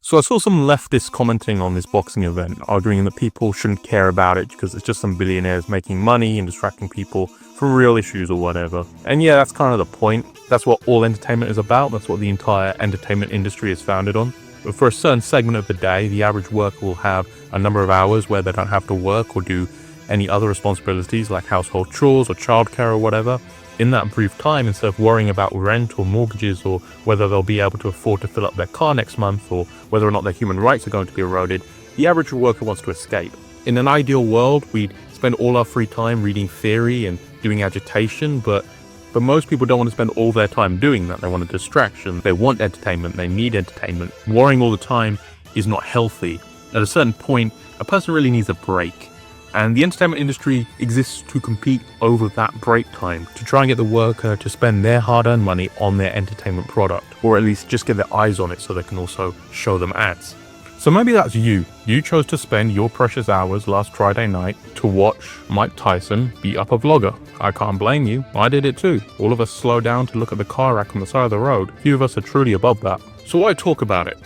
So I saw some leftists commenting on this boxing event, arguing that people shouldn't care about it because it's just some billionaires making money and distracting people from real issues or whatever. And yeah, that's kind of the point. That's what all entertainment is about. That's what the entire entertainment industry is founded on. But for a certain segment of the day, the average worker will have a number of hours where they don't have to work or do any other responsibilities like household chores or childcare or whatever. In that brief time, instead of worrying about rent or mortgages or whether they'll be able to afford to fill up their car next month or whether or not their human rights are going to be eroded, the average worker wants to escape. In an ideal world, we'd spend all our free time reading theory and doing agitation, but most people don't want to spend all their time doing that. They want a distraction. They want entertainment. They need entertainment. Worrying all the time is not healthy. At a certain point, a person really needs a break. And the entertainment industry exists to compete over that break time, to try and get the worker to spend their hard-earned money on their entertainment product, or at least just get their eyes on it so they can also show them ads. So maybe that's you. You chose to spend your precious hours last Friday night to watch Mike Tyson beat up a vlogger. I can't blame you. I did it too. All of us slow down to look at the car rack on the side of the road. Few of us are truly above that. So why talk about it?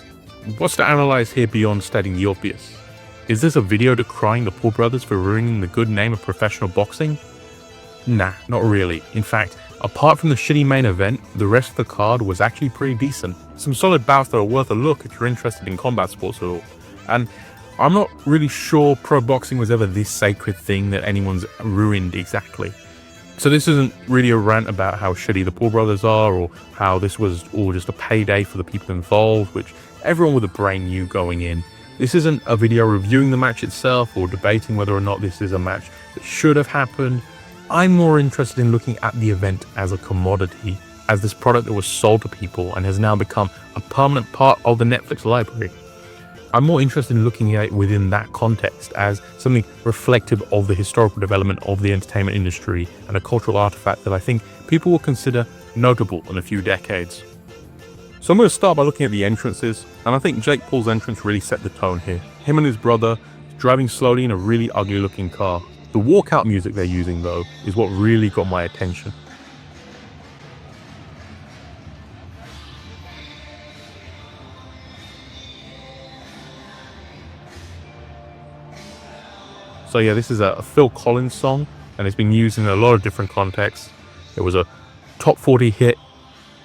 What's to analyze here beyond stating the obvious? Is this a video decrying the Paul brothers for ruining the good name of professional boxing? Nah, not really. In fact, apart from the shitty main event, the rest of the card was actually pretty decent. Some solid bouts that are worth a look if you're interested in combat sports at all. And I'm not really sure pro boxing was ever this sacred thing that anyone's ruined exactly. So this isn't really a rant about how shitty the Paul brothers are or how this was all just a payday for the people involved, which everyone with a brain knew going in. This isn't a video reviewing the match itself or debating whether or not this is a match that should have happened. I'm more interested in looking at the event as a commodity, as this product that was sold to people and has now become a permanent part of the Netflix library. I'm more interested in looking at it within that context as something reflective of the historical development of the entertainment industry and a cultural artifact that I think people will consider notable in a few decades. So I'm going to start by looking at the entrances, and I think Jake Paul's entrance really set the tone here. Him and his brother driving slowly in a really ugly looking car. The walkout music they're using though is what really got my attention. So yeah, this is a Phil Collins song, and it's been used in a lot of different contexts. It was a top 40 hit,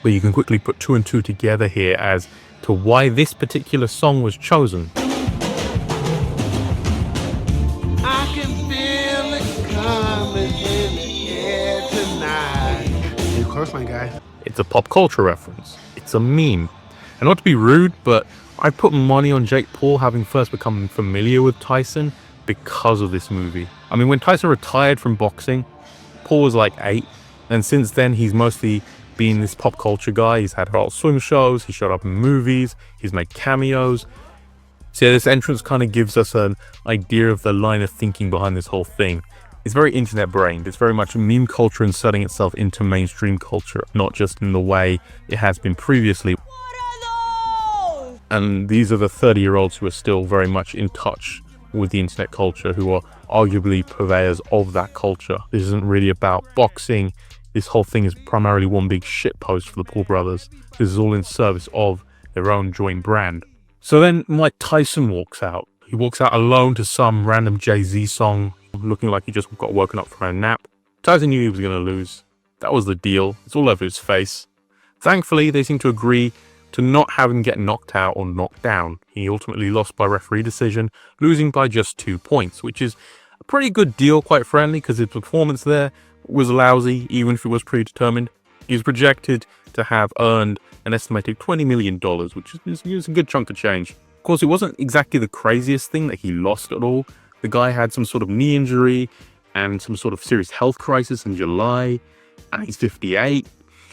but you can quickly put two and two together here as to why this particular song was chosen. I can feel it coming in the air tonight. Of course, my guy. It's a pop culture reference. It's a meme. And not to be rude, but I put money on Jake Paul having first become familiar with Tyson because of this movie. I mean, when Tyson retired from boxing, Paul was like 8, and since then he's mostly been this pop culture guy. He's had adult swim shows, he showed up in movies, he's made cameos. So yeah, this entrance kind of gives us an idea of the line of thinking behind this whole thing. It's very internet brained. It's very much meme culture inserting itself into mainstream culture, not just in the way it has been previously. What are those? And these are the 30-year-olds who are still very much in touch with the internet culture, who are arguably purveyors of that culture. This isn't really about boxing. This whole thing is primarily one big shitpost for the Paul brothers. This is all in service of their own joint brand. So then Mike Tyson walks out. He walks out alone to some random Jay-Z song, looking like he just got woken up from a nap. Tyson knew he was going to lose. That was the deal. It's all over his face. Thankfully, they seem to agree to not have him get knocked out or knocked down. He ultimately lost by referee decision, losing by just 2 points, which is a pretty good deal, quite frankly, because his performance there was lousy, even if it was predetermined. He's projected to have earned an estimated $20 million, which is a good chunk of change. Of course, it wasn't exactly the craziest thing that he lost at all. The guy had some sort of knee injury and some sort of serious health crisis in July, and he's 58.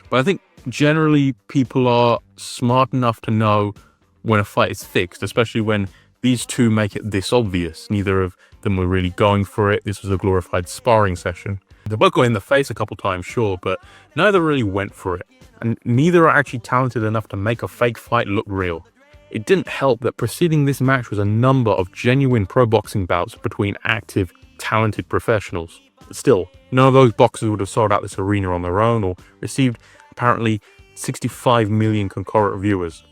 But I think generally people are smart enough to know when a fight is fixed, especially when these two make it this obvious. Neither of them were really going for it. This was a glorified sparring session. They both got in the face a couple times, sure, but neither really went for it. And neither are actually talented enough to make a fake fight look real. It didn't help that preceding this match was a number of genuine pro boxing bouts between active, talented professionals. Still, none of those boxers would have sold out this arena on their own or received apparently 65 million concurrent viewers.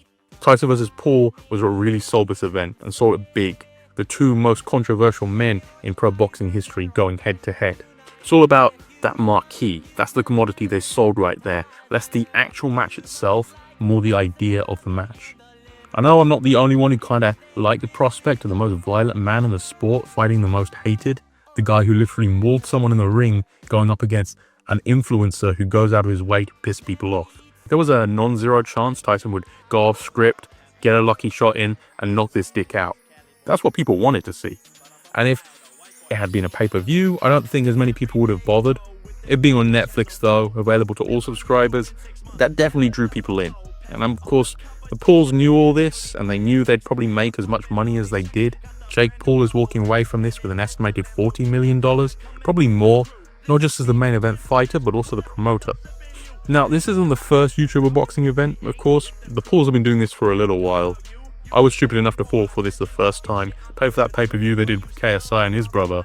Tyson vs. Paul was what really sold this event and sold it big. The two most controversial men in pro boxing history going head to head. It's all about that marquee. That's the commodity they sold right there. Less the actual match itself, more the idea of the match. I know I'm not the only one who kind of liked the prospect of the most violent man in the sport fighting the most hated. The guy who literally mauled someone in the ring going up against an influencer who goes out of his way to piss people off. There was a non-zero chance Tyson would go off script, get a lucky shot in, and knock this dick out. That's what people wanted to see. And if it had been a pay-per-view, I don't think as many people would have bothered. It being on Netflix though, available to all subscribers, that definitely drew people in. And of course, the Pauls knew all this, and they knew they'd probably make as much money as they did. Jake Paul is walking away from this with an estimated $40 million, probably more, not just as the main event fighter, but also the promoter. Now, this isn't the first YouTuber boxing event, of course. The Pauls have been doing this for a little while. I was stupid enough to fall for this the first time, pay for that pay-per-view they did with KSI and his brother.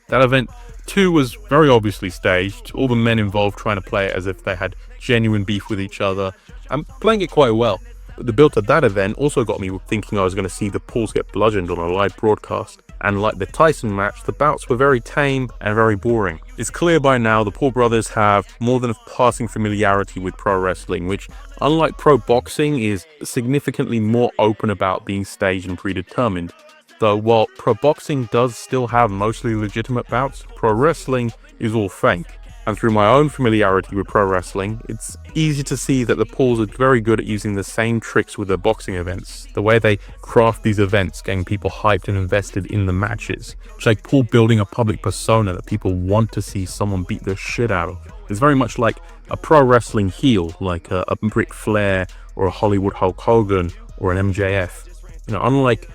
That event too was very obviously staged, all the men involved trying to play it as if they had genuine beef with each other, and playing it quite well. But the build to that event also got me thinking I was going to see the Pauls get bludgeoned on a live broadcast. And like the Tyson match, the bouts were very tame and very boring. It's clear by now the Paul brothers have more than a passing familiarity with pro wrestling, which, unlike pro boxing, is significantly more open about being staged and predetermined. Though while pro boxing does still have mostly legitimate bouts, pro wrestling is all fake. And through my own familiarity with pro wrestling, it's easy to see that the Pauls are very good at using the same tricks with their boxing events. The way they craft these events, getting people hyped and invested in the matches. Jake Paul building a public persona that people want to see someone beat the shit out of. It's very much like a pro wrestling heel, like a Ric Flair or a Hollywood Hulk Hogan or an MJF. Unlike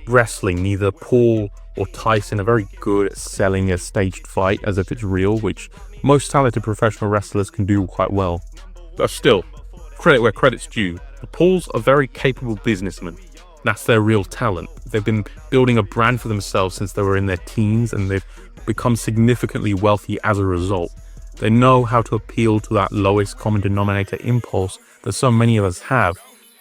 wrestling, neither Paul or Tyson are very good at selling a staged fight as if it's real, which most talented professional wrestlers can do quite well. But still, credit where credit's due. The Pauls are very capable businessmen. That's their real talent. They've been building a brand for themselves since they were in their teens, and they've become significantly wealthy as a result. They know how to appeal to that lowest common denominator impulse that so many of us have.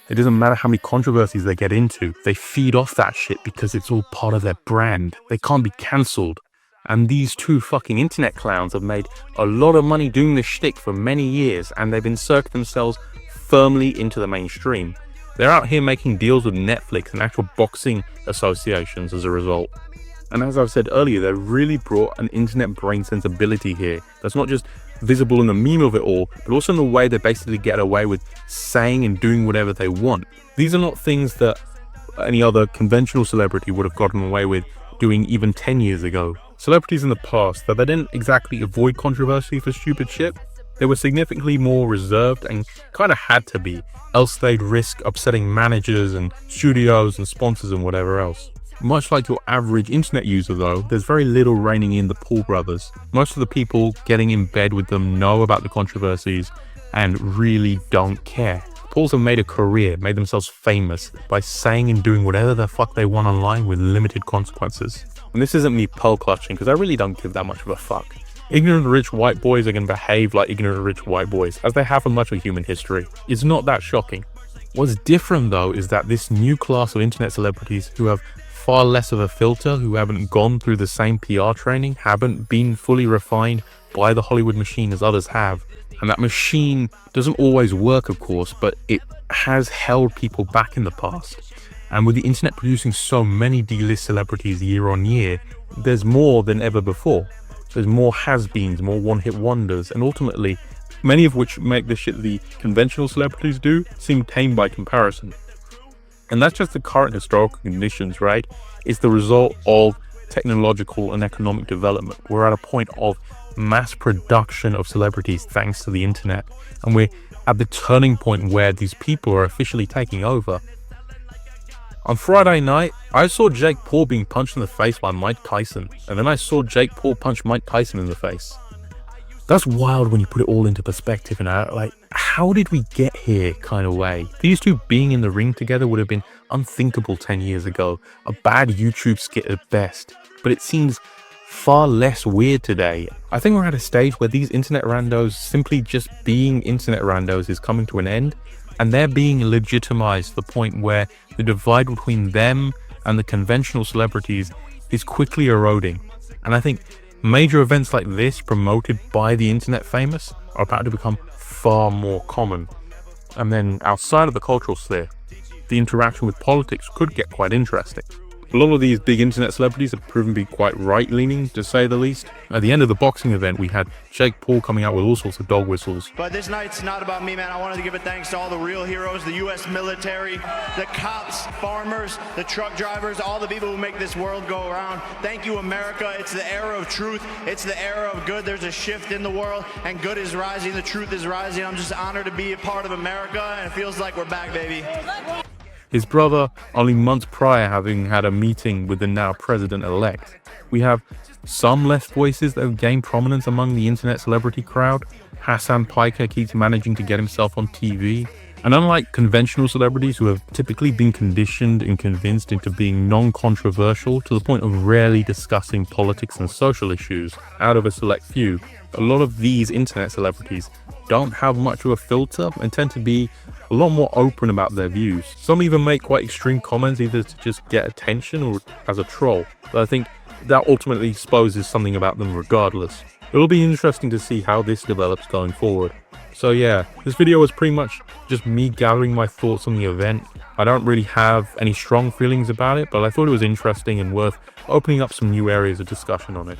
It doesn't matter how many controversies they get into, they feed off that shit because it's all part of their brand. They can't be cancelled. And these two fucking internet clowns have made a lot of money doing this shtick for many years, and they've inserted themselves firmly into the mainstream. They're out here making deals with Netflix and actual boxing associations as a result. And as I've said earlier, they've really brought an internet brain sensibility here that's not just visible in the meme of it all, but also in the way they basically get away with saying and doing whatever they want. These are not things that any other conventional celebrity would have gotten away with doing even 10 years ago. Celebrities in the past, though they didn't exactly avoid controversy for stupid shit, they were significantly more reserved and kind of had to be, else they'd risk upsetting managers and studios and sponsors and whatever else. Much like your average internet user though, there's very little reining in the Paul brothers. Most of the people getting in bed with them know about the controversies and really don't care. Pauls have made a career, made themselves famous by saying and doing whatever the fuck they want online with limited consequences. And this isn't me pearl clutching, because I really don't give that much of a fuck. Ignorant rich white boys are going to behave like ignorant rich white boys, as they have for much of human history. It's not that shocking. What's different though is that this new class of internet celebrities who have far less of a filter, who haven't gone through the same PR training, haven't been fully refined by the Hollywood machine as others have. And that machine doesn't always work, of course, but it has held people back in the past. And with the internet producing so many D-list celebrities year on year, there's more than ever before. There's more has-beens, more one-hit wonders, and ultimately, many of which make the shit the conventional celebrities do seem tame by comparison. And that's just the current historical conditions, right? It's the result of technological and economic development. We're at a point of mass production of celebrities thanks to the internet, and we're at the turning point where these people are officially taking over. On Friday night, I saw Jake Paul being punched in the face by Mike Tyson, and then I saw Jake Paul punch Mike Tyson in the face. That's wild when you put it all into perspective, and like, how did we get here kind of way? These two being in the ring together would have been unthinkable 10 years ago, a bad YouTube skit at best, but it seems far less weird today. I think we're at a stage where these internet randos simply just being internet randos is coming to an end, and they're being legitimized to the point where the divide between them and the conventional celebrities is quickly eroding. And I think major events like this, promoted by the internet famous, are about to become far more common. And then outside of the cultural sphere, the interaction with politics could get quite interesting. A lot of these big internet celebrities have proven to be quite right-leaning, to say the least. At the end of the boxing event, we had Jake Paul coming out with all sorts of dog whistles. But this night's not about me, man. I wanted to give a thanks to all the real heroes, the U.S. military, the cops, farmers, the truck drivers, all the people who make this world go around. Thank you, America. It's the era of truth. It's the era of good. There's a shift in the world, and good is rising. The truth is rising. I'm just honored to be a part of America, and it feels like we're back, baby. His brother, only months prior, having had a meeting with the now president-elect. We have some left voices that have gained prominence among the internet celebrity crowd. Hassan Piker keeps managing to get himself on TV. And unlike conventional celebrities who have typically been conditioned and convinced into being non-controversial to the point of rarely discussing politics and social issues out of a select few, a lot of these internet celebrities don't have much of a filter and tend to be a lot more open about their views. Some even make quite extreme comments either to just get attention or as a troll, but I think that ultimately exposes something about them regardless. It'll be interesting to see how this develops going forward. So yeah, this video was pretty much just me gathering my thoughts on the event. I don't really have any strong feelings about it, but I thought it was interesting and worth opening up some new areas of discussion on it.